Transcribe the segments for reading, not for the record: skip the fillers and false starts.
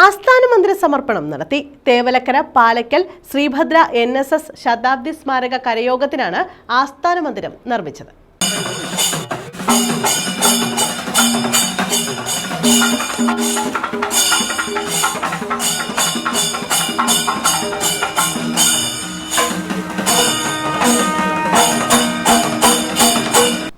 ആസ്ഥാന മന്ദിര സമർപ്പണം നടത്തി. തേവലക്കര പാലക്കൽ ശ്രീഭദ്ര NSS ശതാബ്ദി സ്മാരക കരയോഗത്തിനാണ് ആസ്ഥാന മന്ദിരം നിർമ്മിച്ചത്.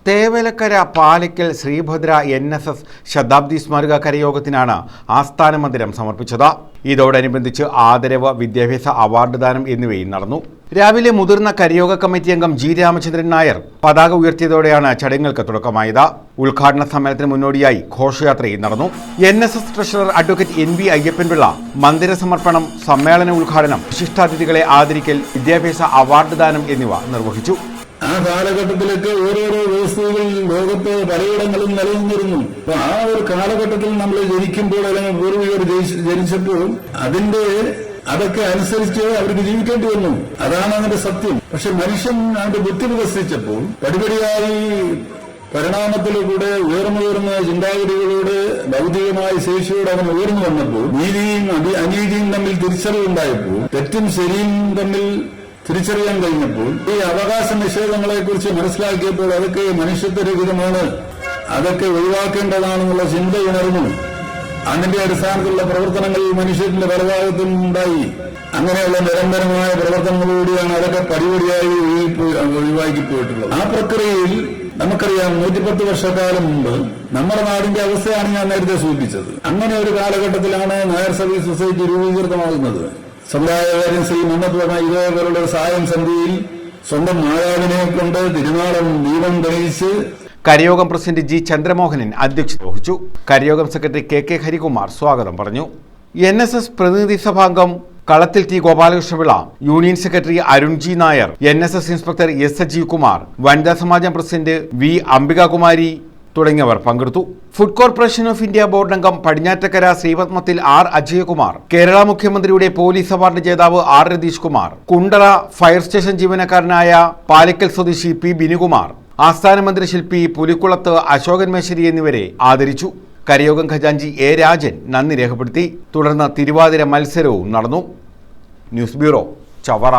തേവലക്കര പാലക്കൽ ശ്രീഭദ്ര NSS ശതാബ്ദി സ്മാരക കരയോഗത്തിനാണ് ആസ്ഥാന മന്ദിരം സമർപ്പിച്ചത്. ഇതോടനുബന്ധിച്ച് ആദരവ്, വിദ്യാഭ്യാസ അവാർഡ് ദാനം എന്നിവയും നടന്നു. രാവിലെ മുതിർന്ന കരയോഗ കമ്മിറ്റി അംഗം G. രാമചന്ദ്രൻ നായർ പതാക ഉയർത്തിയതോടെയാണ് ചടങ്ങുകൾക്ക് തുടക്കമായത്. ഉദ്ഘാടന സമ്മേളനത്തിന് മുന്നോടിയായി ഘോഷയാത്രയും നടന്നു. NSS treasurer advocate NV Ayyappan Pillai മന്ദിര സമർപ്പണം, സമ്മേളന ഉദ്ഘാടനം, വിശിഷ്ടാതിഥികളെ ആദരിക്കൽ, വിദ്യാഭ്യാസ അവാർഡ് ദാനം എന്നിവ നിർവഹിച്ചു. ആ കാലഘട്ടത്തിലൊക്കെ ഓരോരോ വ്യവസ്ഥകൾ ലോകത്ത് പലയിടങ്ങളും നിലനിന്നിരുന്നു. അപ്പൊ ആ ഒരു കാലഘട്ടത്തിൽ നമ്മൾ ജനിക്കുമ്പോൾ അല്ലെങ്കിൽ പൂർവികർ ജനിച്ചപ്പോൾ അതൊക്കെ അനുസരിച്ച് അവർക്ക് ജീവിക്കേണ്ടി വന്നു. അതാണ് അതിന്റെ സത്യം. പക്ഷെ മനുഷ്യൻ അവന്റെ ബുദ്ധി വികസിച്ചപ്പോൾ പടിപടിയായി പരിണാമത്തിലൂടെ ഉയർന്ന ചിന്താഗതികളോട് ഭൗതികമായ ശേഷിയോട് അവൻ ഉയർന്നു വന്നപ്പോൾ നീതിയും അനീതിയും തമ്മിൽ തിരിച്ചറിവുണ്ടായപ്പോൾ തെറ്റും ശരിയും തമ്മിൽ തിരിച്ചറിയാൻ കഴിഞ്ഞപ്പോൾ ഈ അവകാശ നിഷേധങ്ങളെ കുറിച്ച് മനസ്സിലാക്കിയപ്പോൾ അതൊക്കെ മനുഷ്യത്വരഹിതമാണ്, അതൊക്കെ ഒഴിവാക്കേണ്ടതാണെന്നുള്ള ചിന്ത ഉണർന്നു. അതിന്റെ അടിസ്ഥാനത്തിലുള്ള പ്രവർത്തനങ്ങൾ മനുഷ്യന്റെ പലഭാഗത്തും ഉണ്ടായി. അങ്ങനെയുള്ള നിരന്തരമായ പ്രവർത്തനങ്ങളോടെയാണ് അതൊക്കെ പടിപടിയായി ഒഴിവാക്കി പോയിട്ടുള്ളത്. ആ പ്രക്രിയയിൽ നമുക്കറിയാം 110 വർഷക്കാലം മുമ്പ് നമ്മുടെ നാടിന്റെ അവസ്ഥയാണ് ഞാൻ നേരത്തെ സൂചിപ്പിച്ചത്. അങ്ങനെ ഒരു കാലഘട്ടത്തിലാണ് നായർ സർവീസ് സൊസൈറ്റി രൂപീകൃതമാകുന്നത്. സമുദായകാരൻ ശ്രീ മന്നത്ത് ഇതേപോലുള്ള സായം സന്ധ്യയിൽ സ്വന്തം മാതാവിനെ കൊണ്ട് തിരുനാളം ദീപം തെളിയിച്ച് കരയോഗം പ്രസിഡന്റ് G. ചന്ദ്രമോഹനൻ അധ്യക്ഷത വഹിച്ചു. കരയോഗം സെക്രട്ടറി KK ഹരികുമാർ സ്വാഗതം പറഞ്ഞു. NSS പ്രതിനിധി സഭാംഗം കളത്തിൽ T. Gopalakrishna Pillai, union secretary Arun G. Nair, NSS inspector S. Ajeev Kumar, വനിതാ സമാജം പ്രസിഡന്റ് V. അംബികാകുമാരി തുടങ്ങിയവർ പങ്കെടുത്തു. Food corporation of India board അംഗം പടിഞ്ഞാറ്റക്കര ശ്രീപത്മത്തിൽ R. അജയകുമാർ, കേരള മുഖ്യമന്ത്രിയുടെ പോലീസ് അവാർഡ് ജേതാവ് R. Ratheesh Kumar, Kundala fire station ജീവനക്കാരനായ പാലക്കൽ സ്വദേശി P. ബിനുകുമാർ, ആസ്ഥാന മന്ദിര ശില്പി പുലിക്കുളത്ത് അശോകൻ മേശ്ശേരി എന്നിവരെ ആദരിച്ചു. കരയോഗം ഖജാൻജി A. രാജൻ നന്ദി രേഖപ്പെടുത്തി. തുടർന്ന് തിരുവാതിര മത്സരവും നടന്നു. News bureau, Chavara.